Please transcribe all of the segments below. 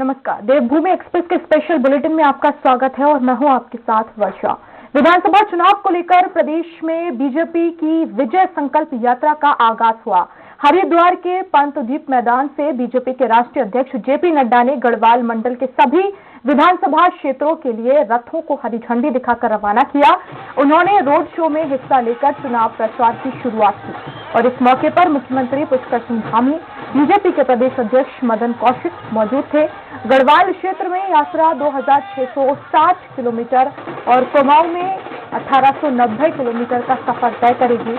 नमस्कार, देवभूमि एक्सप्रेस के special bulletin में आपका स्वागत है और मैं हूं आपके साथ वर्षा। विधानसभा चुनाव को लेकर प्रदेश में बीजेपी की विजय संकल्प यात्रा का आगाज हुआ। हरिद्वार के पंतद्वीप मैदान से बीजेपी के राष्ट्रीय अध्यक्ष जेपी नड्डा ने गढ़वाल मंडल के सभी विधानसभा क्षेत्रों के लिए रथों को हरी झंडी दिखाकर रवाना किया। उन्होंने रोड शो में हिस्सा लेकर चुनाव प्रचार की शुरुआत की और इस मौके पर मुख्यमंत्री पुष्कर सिंह धामी, बीजेपी के प्रदेश अध्यक्ष मदन कौशिक मौजूद थे। गढ़वाल क्षेत्र में यात्रा 2660 किलोमीटर और कुमाऊं में 1890 किलोमीटर का सफर तय करेगी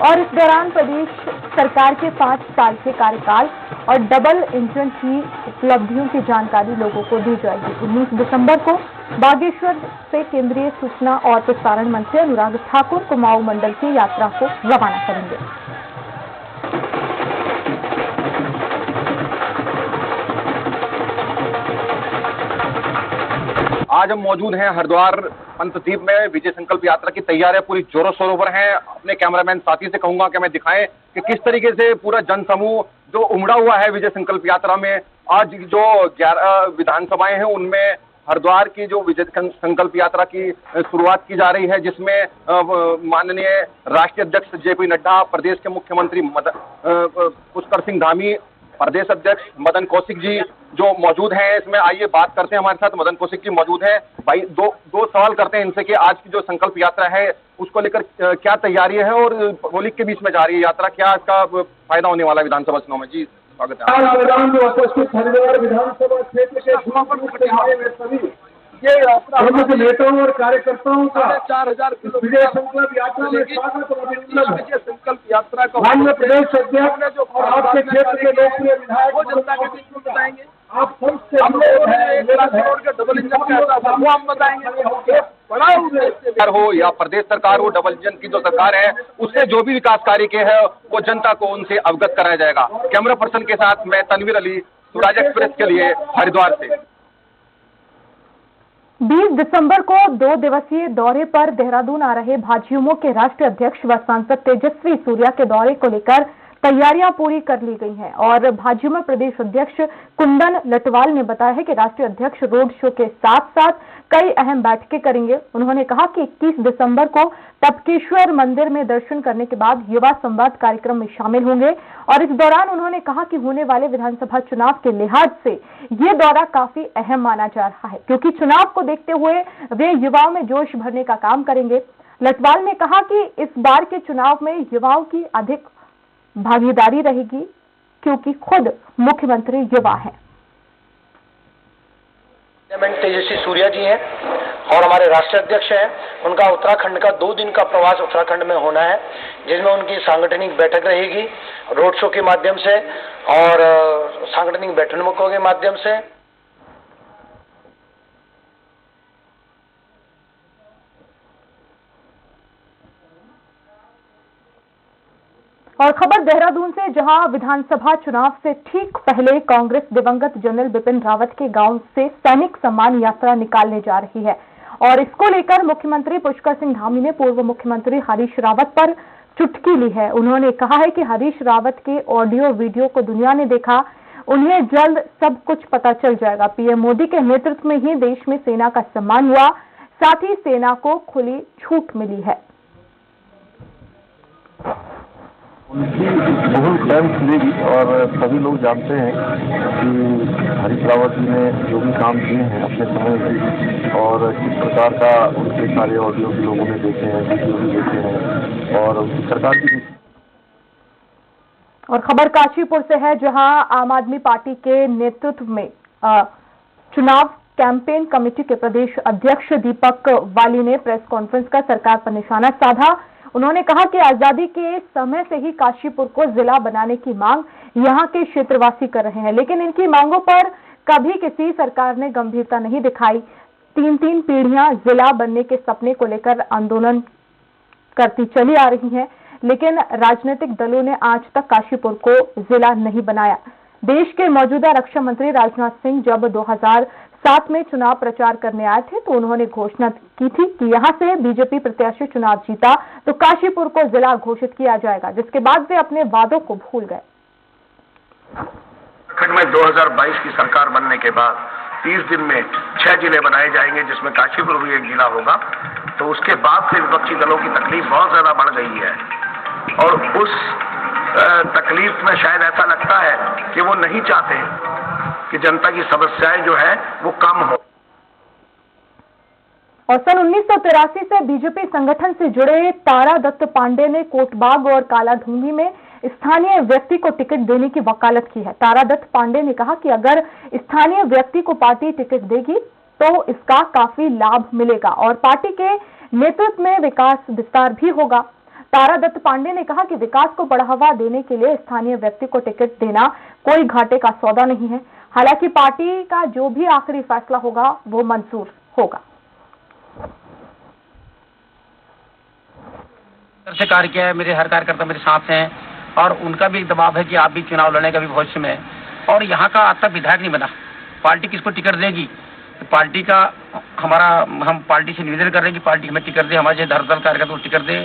और इस दौरान प्रदेश सरकार के 5 साल के कार्यकाल और डबल इंजन की उपलब्धियों की जानकारी लोगों को दी जाएगी। 19 दिसंबर को बागेश्वर से केंद्रीय सूचना और प्रसारण मंत्री अनुराग ठाकुर कुमाऊं मंडल की यात्रा को रवाना करेंगे। आज हम मौजूद हैं हरिद्वार पंतद्वीप में। विजय संकल्प यात्रा की तैयारियां पूरी जोरों शोरों पर हैं। अपने कैमरामैन साथी से कहूंगा कि हमें दिखाएं कि किस तरीके से पूरा जनसमूह जो उमड़ा हुआ है विजय संकल्प यात्रा में। आज जो 11 विधानसभाएं हैं उनमें हरिद्वार की जो विजय संकल्प यात्रा की शुरुआत की जा रही है, जिसमें माननीय राष्ट्रीय अध्यक्ष जेपी नड्डा, प्रदेश के मुख्यमंत्री पुष्कर सिंह धामी, प्रदेश अध्यक्ष मदन कौशिक जी जो मौजूद हैं। इसमें आइए बात करते हैं, हमारे साथ मदन कौशिक जी मौजूद हैं। भाई दो सवाल करते हैं इनसे कि आज की जो संकल्प यात्रा है उसको लेकर क्या तैयारी है और होली के बीच में जा रही है यात्रा, क्या इसका फायदा होने वाला है विधानसभा चुनाव में? जी स्वागत है। हरिद्वार विधानसभा क्षेत्र के सभी ये नेताओं और कार्यकर्ताओं का 4000 विजय संकल्प यात्रा में स्वागत और अभिनंदन। विजय संकल्प यात्रा का माननीय प्रदेश अध्यक्ष और आपके क्षेत्र के लोकप्रिय विधायक जनता के बीच में बताएंगे। आप सबसे हम लोग 1 लाख करोड़ के डबल इंजन का वो हम बताएंगे। बड़ा सरकार हो या प्रदेश सरकार हो, डबल इंजन की जो सरकार है उससे जो भी विकास कार्य के है वो जनता को उनसे अवगत कराया जाएगा। कैमरा पर्सन के साथ मैं तनवीर अली, स्वराज एक्सप्रेस के लिए हरिद्वार से। 20 दिसंबर को 2 दिवसीय दौरे पर देहरादून आ रहे भाजयुमो के राष्ट्रीय अध्यक्ष व सांसद तेजस्वी सूर्या के दौरे को लेकर तैयारियां पूरी कर ली गई हैं और भाजयुमो प्रदेश अध्यक्ष कुंदन लटवाल ने बताया है कि राष्ट्रीय अध्यक्ष रोड शो के साथ साथ कई अहम बैठकें करेंगे। उन्होंने कहा कि 21 दिसंबर को टपकेश्वर मंदिर में दर्शन करने के बाद युवा संवाद कार्यक्रम में शामिल होंगे और इस दौरान उन्होंने कहा कि होने वाले विधानसभा चुनाव के लिहाज से ये दौरा काफी अहम माना जा रहा है, क्योंकि चुनाव को देखते हुए वे युवाओं में जोश भरने का काम करेंगे। लटवाल ने कहा कि इस बार के चुनाव में युवाओं की अधिक भागीदारी रहेगी क्योंकि खुद मुख्यमंत्री युवा हैं। तेजस्वी सूर्या जी हैं और हमारे राष्ट्रीय अध्यक्ष हैं। उनका उत्तराखंड का 2 दिन का प्रवास उत्तराखंड में होना है, जिसमें उनकी सांगठनिक बैठक रहेगी रोड शो के माध्यम से और सांगठनिक बैठकों के माध्यम से। और खबर देहरादून से, जहां विधानसभा चुनाव से ठीक पहले कांग्रेस दिवंगत जनरल बिपिन रावत के गांव से सैनिक सम्मान यात्रा निकालने जा रही है और इसको लेकर मुख्यमंत्री पुष्कर सिंह धामी ने पूर्व मुख्यमंत्री हरीश रावत पर चुटकी ली है। उन्होंने कहा है कि हरीश रावत के ऑडियो वीडियो को दुनिया ने देखा, उन्हें जल्द सब कुछ पता चल जाएगा। पीएम मोदी के नेतृत्व में ही देश में सेना का सम्मान हुआ, साथ ही सेना को खुली छूट मिली है। उनकी बहुल फैंस मिलेगी और सभी लोग जानते हैं कि हरीश रावत जी ने जो भी काम किए हैं अपने समय में और किस प्रकार का उनके सारे ऑडियो भी लोगों ने देखे हैं, वीडियो भी देखे हैं और उनकी सरकार की। और खबर काशीपुर से है, जहां आम आदमी पार्टी के नेतृत्व में चुनाव कैंपेन कमेटी के प्रदेश अध्यक्ष दीपक वाली ने प्रेस कॉन्फ्रेंस कर सरकार पर निशाना साधा। उन्होंने कहा कि आजादी के समय से ही काशीपुर को जिला बनाने की मांग यहां के क्षेत्रवासी कर रहे हैं, लेकिन इनकी मांगों पर कभी किसी सरकार ने गंभीरता नहीं दिखाई। 3 पीढ़ियां जिला बनने के सपने को लेकर आंदोलन करती चली आ रही हैं, लेकिन राजनीतिक दलों ने आज तक काशीपुर को जिला नहीं बनाया। देश के मौजूदा रक्षा मंत्री राजनाथ सिंह जब 2007 में चुनाव प्रचार करने आए थे तो उन्होंने घोषणा की थी कि यहां से बीजेपी प्रत्याशी चुनाव जीता तो काशीपुर को जिला घोषित किया जाएगा, जिसके बाद वे अपने वादों को भूल गए। उत्तराखंड में 2022 की सरकार बनने के बाद 30 दिन में 6 जिले बनाए जाएंगे, जिसमें काशीपुर भी एक जिला होगा। तो उसके बाद से विपक्षी दलों की तकलीफ बहुत ज्यादा बढ़ गई है और उस तकलीफ में शायद ऐसा लगता है कि वो नहीं चाहते कि जनता की समस्याएं जो है वो कम हो। और सन 1983 से बीजेपी संगठन से जुड़े तारा दत्त पांडे ने कोटबाग और कालाढूंगी में स्थानीय व्यक्ति को टिकट देने की वकालत की है। तारा दत्त पांडे ने कहा कि अगर स्थानीय व्यक्ति को पार्टी टिकट देगी तो इसका काफी लाभ मिलेगा और पार्टी के नेतृत्व में विकास विस्तार भी होगा। तारा दत्त पांडे ने कहा कि विकास को बढ़ावा देने के लिए स्थानीय व्यक्ति को टिकट देना कोई घाटे का सौदा नहीं है। हालांकि पार्टी का जो भी आखिरी फैसला होगा वो मंजूर होगा। से कार्य किया है, मेरे हर कार्यकर्ता मेरे साथ हैं और उनका भी दबाव है कि आप भी चुनाव लड़ने का भी भविष्य में। और यहाँ का आज तक विधायक नहीं बना। पार्टी किसको टिकट देगी, पार्टी का हम पार्टी से निवेदन कर रहे हैं कि पार्टी हमें टिकट दे, हमारे धरदल कार्यकर्ता को टिकट दे।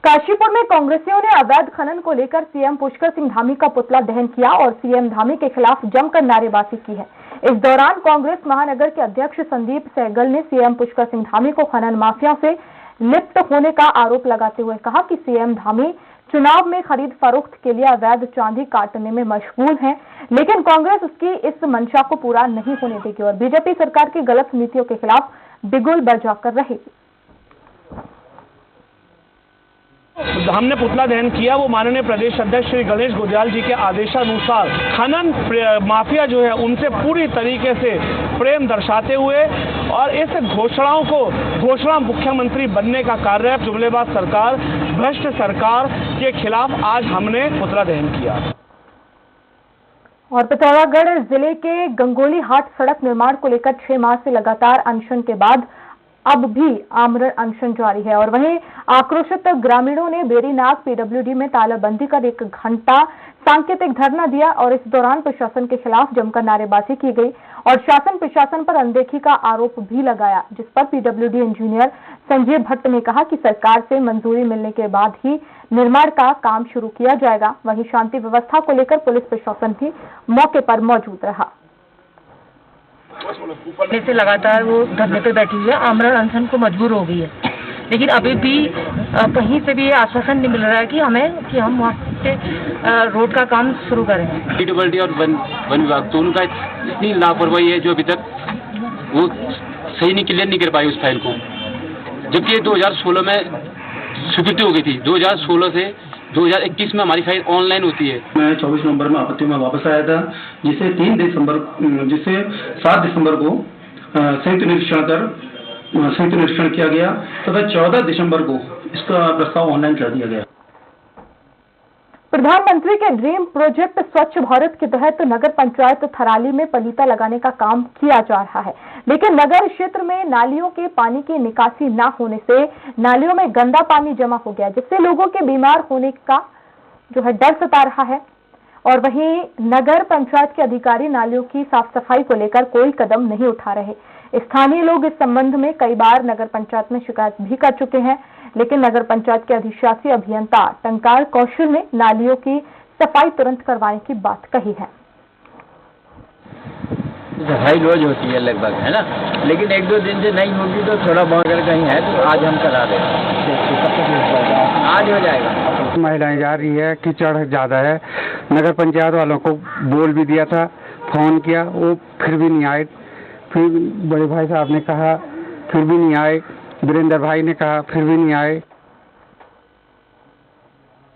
काशीपुर में कांग्रेसियों ने अवैध खनन को लेकर सीएम पुष्कर सिंह धामी का पुतला दहन किया और सीएम धामी के खिलाफ जमकर नारेबाजी की है। इस दौरान कांग्रेस महानगर के अध्यक्ष संदीप सहगल ने सीएम पुष्कर सिंह धामी को खनन माफिया से लिप्त होने का आरोप लगाते हुए कहा कि सीएम धामी चुनाव में खरीद फरोख्त के लिए अवैध चांदी काटने में मशगूल हैं, लेकिन कांग्रेस उसकी इस मंशा को पूरा नहीं होने देगी और बीजेपी सरकार की गलत नीतियों के खिलाफ बिगुल बजाकर रहेगी। हमने पुतला दहन किया, वो माननीय प्रदेश अध्यक्ष श्री गणेश गुजराल जी के आदेशानुसार खनन माफिया जो है उनसे पूरी तरीके से प्रेम दर्शाते हुए और इस घोषणाओं को घोषणा मुख्यमंत्री बनने का कार्य जुमलेबाज सरकार, भ्रष्ट सरकार के खिलाफ आज हमने पुतला दहन किया। और पिथौरागढ़ जिले के गंगोली हाट सड़क निर्माण को लेकर 6 माह से लगातार अनशन के बाद अब भी आमरण अनशन जारी है और वहीं आक्रोशित ग्रामीणों ने बेरीनाग पीडब्ल्यूडी में तालाबंदी कर 1 घंटा सांकेतिक धरना दिया और इस दौरान प्रशासन के खिलाफ जमकर नारेबाजी की गई और शासन प्रशासन पर अनदेखी का आरोप भी लगाया, जिस पर पीडब्ल्यूडी इंजीनियर संजय भट्ट ने कहा कि सरकार से मंजूरी मिलने के बाद ही निर्माण का काम शुरू किया जाएगा। वहीं शांति व्यवस्था को लेकर पुलिस प्रशासन भी मौके पर मौजूद रहा। से लगातार वो धरने पे बैठी हुई है, आमरण अनशन को मजबूर हो गई है, लेकिन अभी भी कहीं से भी ये आश्वासन नहीं मिल रहा है कि हम वहाँ से रोड का काम शुरू करें। पीडब्ल्यूडी और वन विभाग दोनों का इतनी लापरवाही है जो अभी तक वो सही नहीं क्लियर नहीं कर पाई उस फाइल को, जबकि 2016 में स्वीकृति हो गई थी। 2016 से 2021 में हमारी फाइल ऑनलाइन होती है। मैं 24 नवंबर में आपत्ति में वापस आया था, जिसे 7 दिसंबर को संयुक्त निरीक्षण किया गया तथा 14 दिसंबर को इसका प्रस्ताव ऑनलाइन कर दिया गया। प्रधानमंत्री के ड्रीम प्रोजेक्ट स्वच्छ भारत के तहत नगर पंचायत थराली में पलीता लगाने का काम किया जा रहा है, लेकिन नगर क्षेत्र में नालियों के पानी की निकासी न होने से नालियों में गंदा पानी जमा हो गया, जिससे लोगों के बीमार होने का जो है डर सता रहा है। और वहीं नगर पंचायत के अधिकारी नालियों की साफ सफाई को लेकर कोई कदम नहीं उठा रहे। स्थानीय लोग इस संबंध में कई बार नगर पंचायत में शिकायत भी कर चुके हैं, लेकिन नगर पंचायत के अधिशासी अभियंता टंकार कौशल ने नालियों की सफाई तुरंत करवाने की बात कही है। सफाई रोज होती है लगभग, है ना, लेकिन 1-2 दिन से नहीं होगी तो थोड़ा बहुत अगर कहीं है तो आज हम करा दें, आज हो जाएगा। महिलाएं जा रही है, कीचड़ ज़्यादा है। नगर पंचायत वालों को बोल भी दिया था, फोन किया, वो फिर भी नहीं आए। फिर बड़े भाई साहब ने कहा, फिर भी नहीं आए। वीरेंद्र भाई ने कहा, फिर भी नहीं आए।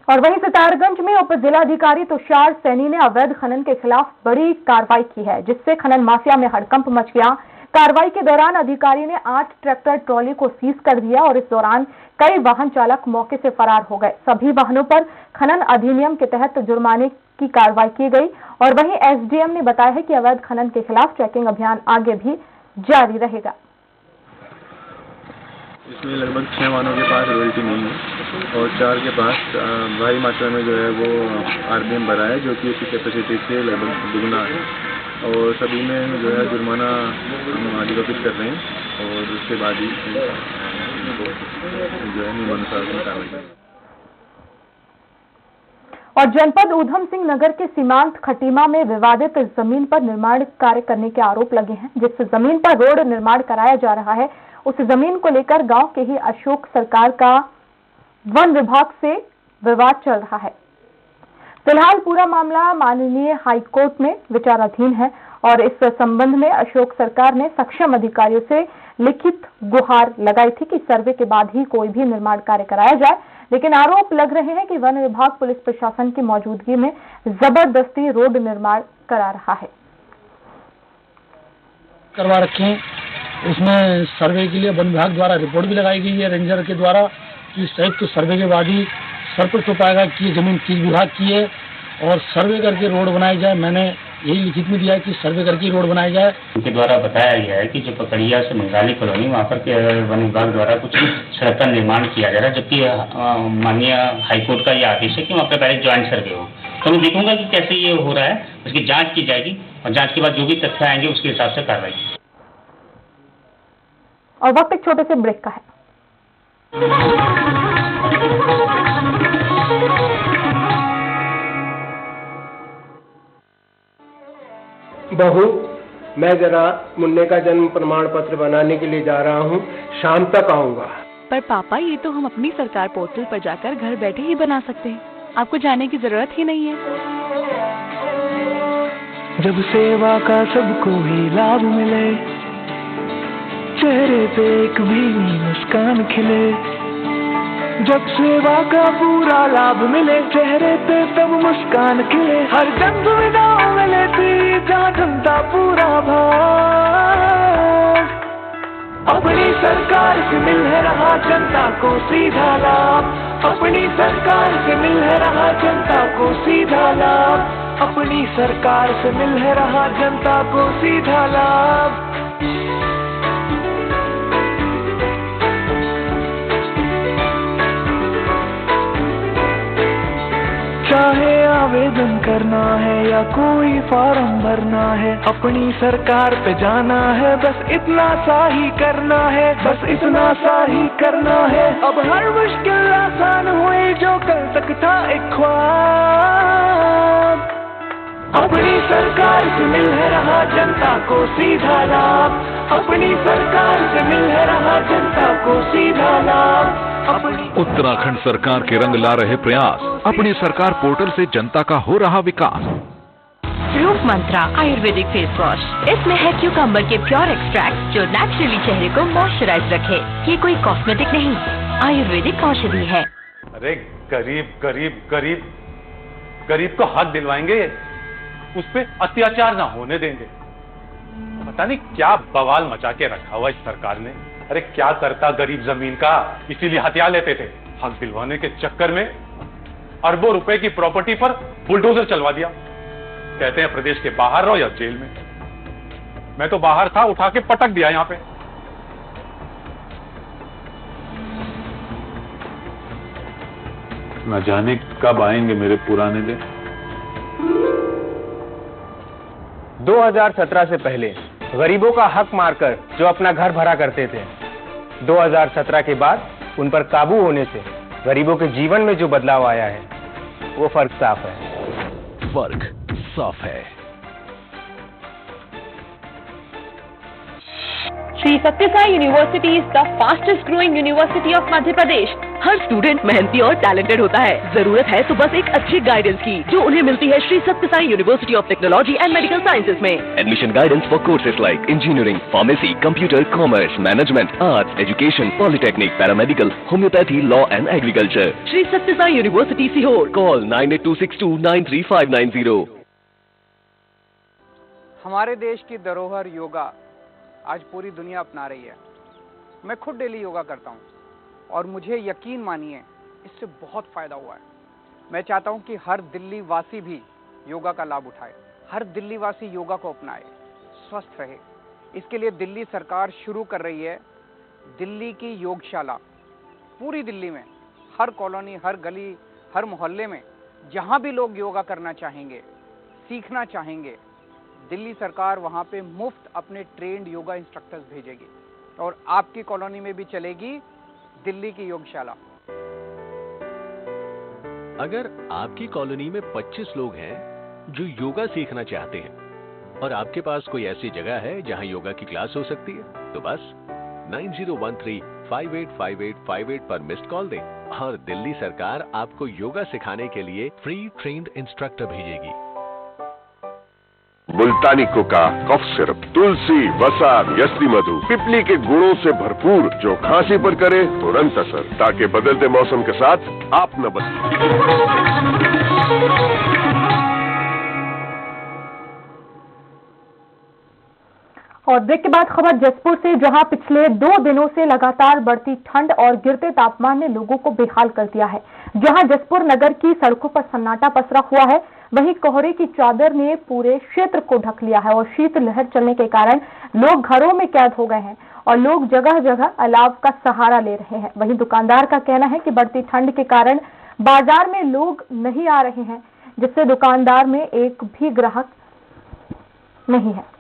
और वहीं सितारगंज में उप जिलाधिकारी तुषार सैनी ने अवैध खनन के खिलाफ बड़ी कार्रवाई की है, जिससे खनन माफिया में हड़कंप मच गया। कार्रवाई के दौरान अधिकारी ने 8 ट्रैक्टर ट्रॉली को सीज कर दिया और इस दौरान कई वाहन चालक मौके से फरार हो गए। सभी वाहनों पर खनन अधिनियम के तहत जुर्माने की कार्रवाई की गई और वहीं एसडीएम ने बताया है कि अवैध खनन के खिलाफ चेकिंग अभियान आगे भी जारी रहेगा। इसमें लगभग 6 वाहनों के पास रॉयल्टी नहीं है और 4 के पास भारी मात्रा में जो है वो आरबीएम भरा है, जो कि उसकी कैपेसिटी से लगभग दुगना है और सभी में जो है जुर्माना हम अधिकृत कर रहे हैं और उसके बाद ही जो है नियमानुसार कार्रवाई करेंगे। और जनपद ऊधम सिंह नगर के सीमांत खटीमा में विवादित जमीन पर निर्माण कार्य करने के आरोप लगे हैं। जिस जमीन पर रोड निर्माण कराया जा रहा है उस जमीन को लेकर गांव के ही अशोक सरकार का वन विभाग से विवाद चल रहा है। फिलहाल पूरा मामला माननीय हाईकोर्ट में विचाराधीन है और इस संबंध में अशोक सरकार ने सक्षम अधिकारियों से लिखित गुहार लगाई थी कि सर्वे के बाद ही कोई भी निर्माण कार्य कराया जाए, लेकिन आरोप लग रहे हैं कि वन विभाग पुलिस प्रशासन की मौजूदगी में जबरदस्ती रोड निर्माण करा रहा है। करवा रखे हैं, उसमें सर्वे के लिए वन विभाग द्वारा रिपोर्ट भी लगाई गई है रेंजर के द्वारा कि संयुक्त सर्वे के बाद ही सरपंच हो पाएगा कि ये जमीन किस विभाग की है और सर्वे करके रोड बनाई जाए। मैंने यही लिखित में दिया है कि सर्वे करके रोड बनाया जाए। उनके द्वारा बताया गया है कि जो पकड़िया से मंगाली कॉलोनी वहाँ पर वन विभाग द्वारा कुछ सड़क का निर्माण किया जा रहा है, जबकि माननीय हाईकोर्ट का ये आदेश है कि वहाँ पर पहले ज्वाइंट सर्वे हो। तो मैं देखूंगा कि कैसे ये हो रहा है, उसकी जांच की जाएगी और जांच के बाद जो भी तथ्य आएंगे उसके हिसाब से कार्रवाई। और वक्त एक छोटे से ब्रेक का है। बहू, मैं जरा मुन्ने का जन्म प्रमाण पत्र बनाने के लिए जा रहा हूँ, शाम तक आऊँगा। पर पापा, ये तो हम अपनी सरकार पोर्टल पर जाकर घर बैठे ही बना सकते हैं, आपको जाने की जरूरत ही नहीं है। जब सेवा का सबको ही लाभ मिले, चेहरे पे एक भी मुस्कान खिले, जब सेवा का पूरा लाभ मिले, चेहरे पे तब मुस्कान खिले, हर जन सुविधाओं में लेती जहाँ जनता पूरा भाग, अपनी सरकार से मिल है रहा जनता को सीधा लाभ, अपनी सरकार से मिल है रहा जनता को सीधा लाभ, अपनी सरकार से मिल है रहा जनता को सीधा लाभ। चाहे आवेदन करना है या कोई फॉर्म भरना है, अपनी सरकार पे जाना है, बस इतना सा ही करना है, बस इतना सा ही करना है। अब हर मुश्किल आसान हुई जो कल तक था एक ख्वाब, अपनी सरकार से मिल है रहा जनता को सीधा लाभ, अपनी सरकार से मिल है रहा जनता को सीधा लाभ। उत्तराखंड सरकार के रंग ला रहे प्रयास, अपनी सरकार पोर्टल से जनता का हो रहा विकास। रूप मंत्रा आयुर्वेदिक फेस वॉश, इसमें है क्यूकम्बर के प्योर एक्सट्रैक्ट जो नेचुरली चेहरे को मॉइस्चराइज रखे। ये कोई कॉस्मेटिक नहीं, आयुर्वेदिक औषधि है। अरे गरीब गरीब गरीब गरीब को हक दिलवाएंगे, उस पे अत्याचार ना होने देंगे। पता नहीं क्या बवाल मचा के रखा हुआ इस सरकार ने। अरे क्या करता गरीब जमीन का, इसीलिए हथियार लेते थे। हक दिलवाने के चक्कर में अरबों रुपए की प्रॉपर्टी पर बुलडोजर चलवा दिया। कहते हैं प्रदेश के बाहर रहो या जेल में। मैं तो बाहर था, उठा के पटक दिया यहां पे। न जाने कब आएंगे मेरे पुराने दिन। 2017 से पहले गरीबों का हक मारकर जो अपना घर भरा करते थे, 2017 के बाद उन पर काबू होने से गरीबों के जीवन में जो बदलाव आया है, वो फर्क साफ है। फर्क साफ है। श्री सत्य Sai university is the fastest growing university of Madhya Pradesh. Her student मेहनती और टैलेंटेड होता है। जरूरत है तो बस एक अच्छी गाइडेंस की, जो उन्हें मिलती है श्री सत्य Sai university of technology and medical sciences में। Admission guidance for courses like engineering, pharmacy, computer, commerce, management, arts, education, polytechnic, paramedical, homeopathy, law and agriculture. Shri सत्य साई यूनिवर्सिटी सीहोर। Call 9826293590। हमारे देश की धरोहर योगा आज पूरी दुनिया अपना रही है। मैं खुद डेली योगा करता हूँ और मुझे यकीन मानिए इससे बहुत फायदा हुआ है। मैं चाहता हूँ कि हर दिल्ली वासी भी योगा का लाभ उठाए, हर दिल्ली वासी योगा को अपनाए, स्वस्थ रहे। इसके लिए दिल्ली सरकार शुरू कर रही है दिल्ली की योगशाला। पूरी दिल्ली में हर कॉलोनी, हर गली, हर मोहल्ले में जहाँ भी लोग योगा करना चाहेंगे, सीखना चाहेंगे, दिल्ली सरकार वहाँ पे मुफ्त अपने ट्रेंड योगा इंस्ट्रक्टर्स भेजेगी और आपकी कॉलोनी में भी चलेगी दिल्ली की योगशाला। अगर आपकी कॉलोनी में 25 लोग हैं जो योगा सीखना चाहते हैं और आपके पास कोई ऐसी जगह है जहां योगा की क्लास हो सकती है, तो बस 9013585858 पर मिस्ड कॉल दें और दिल्ली सरकार आपको योगा सिखाने के लिए फ्री ट्रेन्ड इंस्ट्रक्टर भेजेगी। मुल्तानी कोका, कफ सिरप, तुलसी, वसा, यसली मधु, पिपली के गुणों से भरपूर जो खांसी पर करे तुरंत असर, ताकि बदलते मौसम के साथ आप न बदलें। और ब्रेक के बाद खबर जसपुर से, जहां पिछले 2 दिनों से लगातार बढ़ती ठंड और गिरते तापमान ने लोगों को बेहाल कर दिया है। जहां जसपुर नगर की सड़कों पर सन्नाटा पसरा हुआ है, वहीं कोहरे की चादर ने पूरे क्षेत्र को ढक लिया है और शीतलहर चलने के कारण लोग घरों में कैद हो गए हैं और लोग जगह जगह अलाव का सहारा ले रहे हैं। वहीं दुकानदार का कहना है कि बढ़ती ठंड के कारण बाजार में लोग नहीं आ रहे हैं, जिससे दुकानदार में एक भी ग्राहक नहीं है।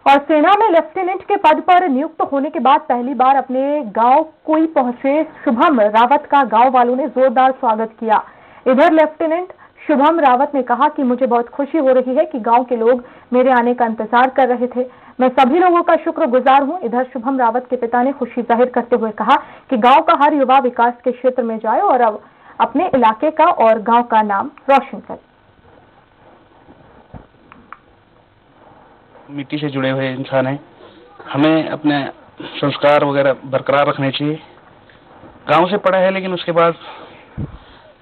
और सेना में लेफ्टिनेंट के पद पर नियुक्त होने के बाद पहली बार अपने गांव कोई पहुंचे शुभम रावत का गांव वालों ने जोरदार स्वागत किया। इधर लेफ्टिनेंट शुभम रावत ने कहा कि मुझे बहुत खुशी हो रही है कि गांव के लोग मेरे आने का इंतजार कर रहे थे। मैं सभी लोगों का शुक्रगुजार हूं। इधर शुभम रावत के पिता ने खुशी जाहिर करते हुए कहा कि गांव का हर युवा विकास के क्षेत्र में जाए और अब अपने इलाके का और गांव का नाम रोशन करे। मिट्टी से जुड़े हुए इंसान हैं, हमें अपने संस्कार वगैरह बरकरार रखने चाहिए। गांव से पढ़ा है, लेकिन उसके बाद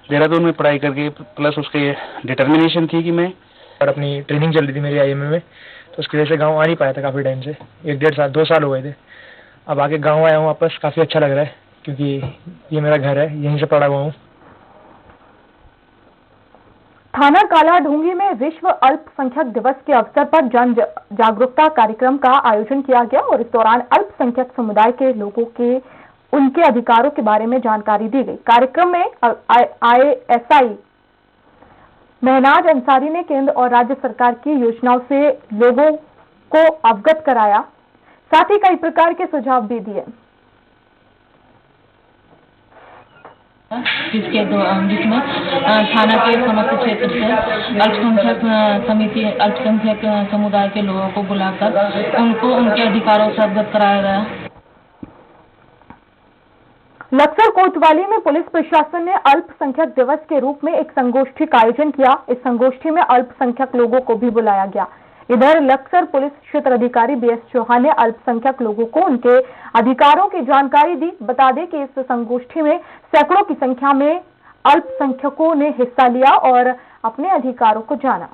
देहरादून में पढ़ाई करके प्लस उसके डिटर्मिनेशन थी कि मैं और अपनी ट्रेनिंग चल रही थी मेरी IMA में, तो उसकी वजह से गांव आ नहीं पाया था काफ़ी टाइम से, 1-1.5 साल 2 साल हो गए थे। अब आके गांव आया हूँ वापस, काफ़ी अच्छा लग रहा है क्योंकि ये मेरा घर है, यहीं से पढ़ा हुआ हूँ। थाना काला ढूंगी में विश्व अल्पसंख्यक दिवस के अवसर पर जन जागरूकता कार्यक्रम का आयोजन किया गया और इस दौरान अल्पसंख्यक समुदाय के लोगों के उनके अधिकारों के बारे में जानकारी दी गई। कार्यक्रम में ISI महनाज अंसारी ने केंद्र और राज्य सरकार की योजनाओं से लोगों को अवगत कराया, साथ ही कई प्रकार के सुझाव भी दिए। जिसमें थाना के समस्त क्षेत्र से अल्पसंख्यक समिति अल्पसंख्यक समुदाय के लोगों को बुलाकर उनको उनके अधिकारों से अवगत कराया गया। लक्सर कोतवाली में पुलिस प्रशासन ने अल्पसंख्यक दिवस के रूप में एक संगोष्ठी का आयोजन किया। इस संगोष्ठी में अल्पसंख्यक लोगों को भी बुलाया गया। इधर लक्सर पुलिस क्षेत्र अधिकारी BS चौहान ने अल्पसंख्यक लोगों को उनके अधिकारों की जानकारी दी। बता दें कि इस संगोष्ठी में सैकड़ों की संख्या में अल्पसंख्यकों ने हिस्सा लिया और अपने अधिकारों को जाना।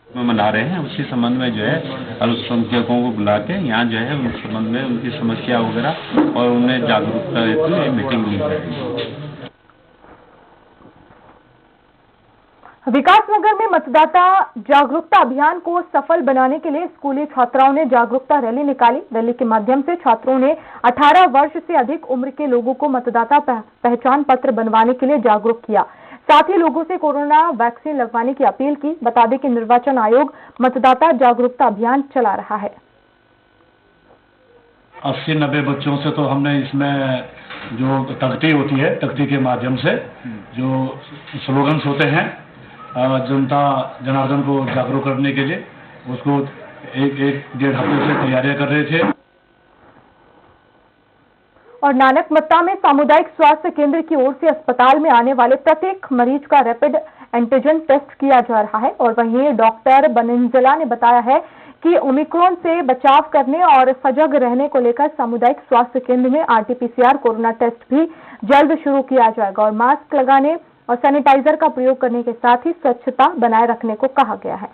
मना रहे हैं, उसी संबंध में जो है अल्पसंख्यकों को बुला के यहाँ जो है उस संबंध में उनकी समस्या वगैरह और उन्हें जागरूकता हेतु ये मीटिंग ली है। विकासनगर में मतदाता जागरूकता अभियान को सफल बनाने के लिए स्कूली छात्राओं ने जागरूकता रैली निकाली। रैली के माध्यम से छात्रों ने 18 वर्ष से अधिक उम्र के लोगों को मतदाता पहचान पत्र बनवाने के लिए जागरूक किया। साथ ही लोगों से कोरोना वैक्सीन लगवाने की अपील की। बता दें कि निर्वाचन आयोग मतदाता जागरूकता अभियान चला रहा है। 80-90 बच्चों से तो हमने इसमें जो तख्ती होती है, तख्ती के माध्यम से जो स्लोगन्स होते हैं जनता जनार्दन को जागरूक करने के लिए, उसको 1-1.5 हफ्ते से तैयारियां कर रहे थे। और नानकमत्ता में सामुदायिक स्वास्थ्य केंद्र की ओर से अस्पताल में आने वाले प्रत्येक मरीज का रैपिड एंटीजन टेस्ट किया जा रहा है। और वहीं डॉक्टर बनिंजला ने बताया है कि ओमिक्रॉन से बचाव करने और सजग रहने को लेकर सामुदायिक स्वास्थ्य केंद्र में RT-PCR कोरोना टेस्ट भी जल्द शुरू किया जाएगा और मास्क लगाने और सैनिटाइजर का प्रयोग करने के साथ ही स्वच्छता बनाए रखने को कहा गया है।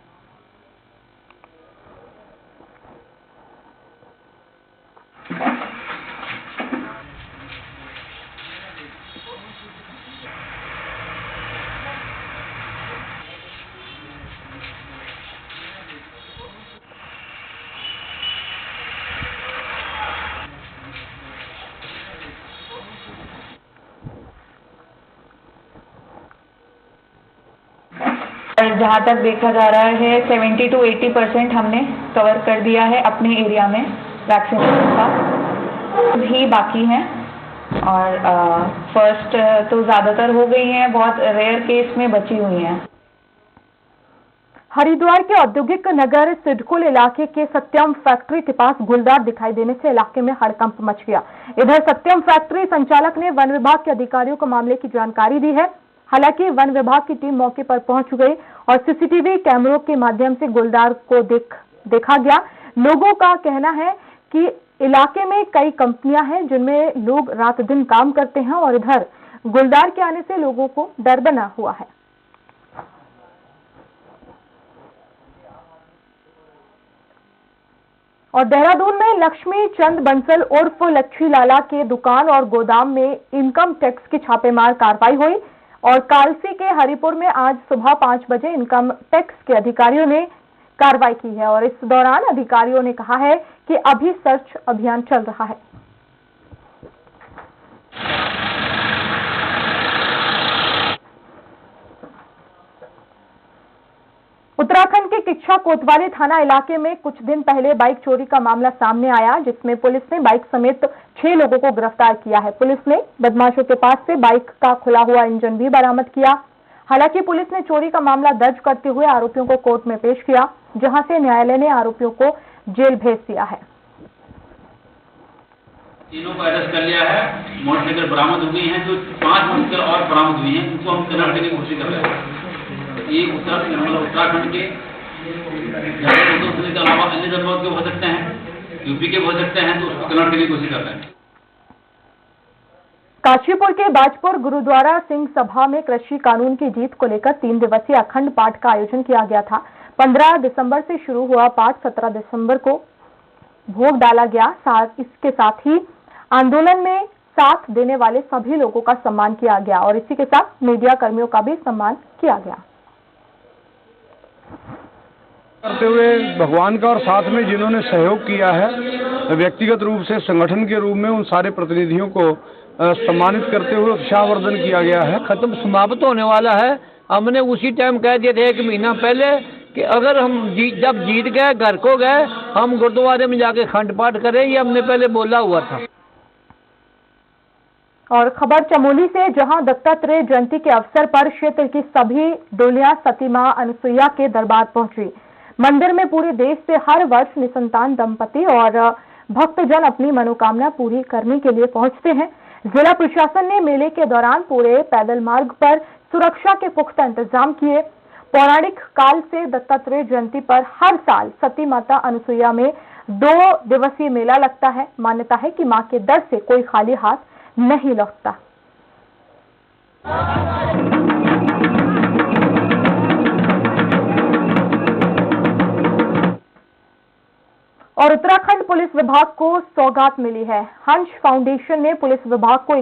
और जहाँ तक देखा जा रहा है 70 to 80% हमने कवर कर दिया है अपने एरिया में वैक्सीनेशन का, भी बाकी हैं और फर्स्ट तो ज़्यादातर हो गई हैं, बहुत रेयर केस में बची हुई हैं। हरिद्वार के औद्योगिक नगर सिडकुल इलाके के सत्यम फैक्ट्री के पास गुलदार दिखाई देने से इलाके में हड़कंप मच गया। इधर सत्यम फैक्ट्री संचालक ने वन विभाग के अधिकारियों को मामले की जानकारी दी है। हालांकि वन विभाग की टीम मौके पर पहुंच गई और सीसीटीवी कैमरों के माध्यम से गुलदार को देखा गया। लोगों का कहना है कि इलाके में कई कंपनियां हैं जिनमें लोग रात दिन काम करते हैं और इधर गुलदार के आने से लोगों को डर बना हुआ है। और देहरादून में लक्ष्मी चंद बंसल उर्फ लच्छी लाला के दुकान और गोदाम में इनकम टैक्स की छापेमार कार्रवाई हुई और कालसी के हरिपुर में आज सुबह 5 बजे इनकम टैक्स के अधिकारियों ने कार्रवाई की है और इस दौरान अधिकारियों ने कहा है कि अभी सर्च अभियान चल रहा है। उत्तराखंड के किच्छा कोतवाली थाना इलाके में कुछ दिन पहले बाइक चोरी का मामला सामने आया, जिसमें पुलिस ने बाइक समेत 6 लोगों को गिरफ्तार किया है। पुलिस ने बदमाशों के पास से बाइक का खुला हुआ इंजन भी बरामद किया। हालांकि पुलिस ने चोरी का मामला दर्ज करते हुए आरोपियों को कोर्ट में पेश किया, जहां से न्यायालय ने आरोपियों को जेल भेज दिया है। तीनों को अरेस्ट कर लिया है। मोटरसाइकिल बरामद हो गई है, जो 5 मोटरसाइकिल और बरामद हुई हैं, उनको हम तलाश करने की कोशिश कर रहे हैं। ये उत्तराखंड के के अलावा अन्य जगहों के हो सकते हैं, यूपी के हो सकते हैं, तो उसको तलाश करने की कोशिश कर रहे हैं। काशीपुर के बाजपुर गुरुद्वारा सिंह सभा में कृषि कानून की जीत को लेकर 3 दिवसीय अखंड पाठ का आयोजन किया गया था। 15 दिसंबर से शुरू हुआ पाठ 17 दिसंबर को भोग डाला गया। इसके साथ ही आंदोलन में साथ देने वाले सभी लोगों का सम्मान किया गया और इसी के साथ मीडिया कर्मियों का भी सम्मान किया गया। करते हुए भगवान का और साथ में जिन्होंने सहयोग किया है, व्यक्तिगत रूप से संगठन के रूप में उन सारे प्रतिनिधियों को सम्मानित करते हुए उत्साहवर्धन किया गया है। खत्म समाप्त होने वाला है। हमने उसी टाइम कह दिए थे 1 महीना पहले कि अगर हम जब जीत गए, घर को गए, हम गुरुद्वारे में जाके खंड पाठ करें, ये हमने पहले बोला हुआ था। और खबर चमोली से, जहां दत्तात्रेय जयंती के अवसर पर क्षेत्र की सभी डोलियां सती मां अनसुईया के दरबार पहुंची। मंदिर में पूरे देश से हर वर्ष निसंतान दंपति और भक्तजन अपनी मनोकामना पूरी करने के लिए पहुंचते हैं। जिला प्रशासन ने मेले के दौरान पूरे पैदल मार्ग पर सुरक्षा के पुख्ता इंतजाम किए। पौराणिक काल से दत्तात्रेय जयंती पर हर साल सती माता अनसुईया में 2 दिवसीय मेला लगता है। मान्यता है कि मां के दर से कोई खाली हाथ नहीं लौटता। और उत्तराखंड पुलिस विभाग को सौगात मिली है। हंस फाउंडेशन ने पुलिस विभाग को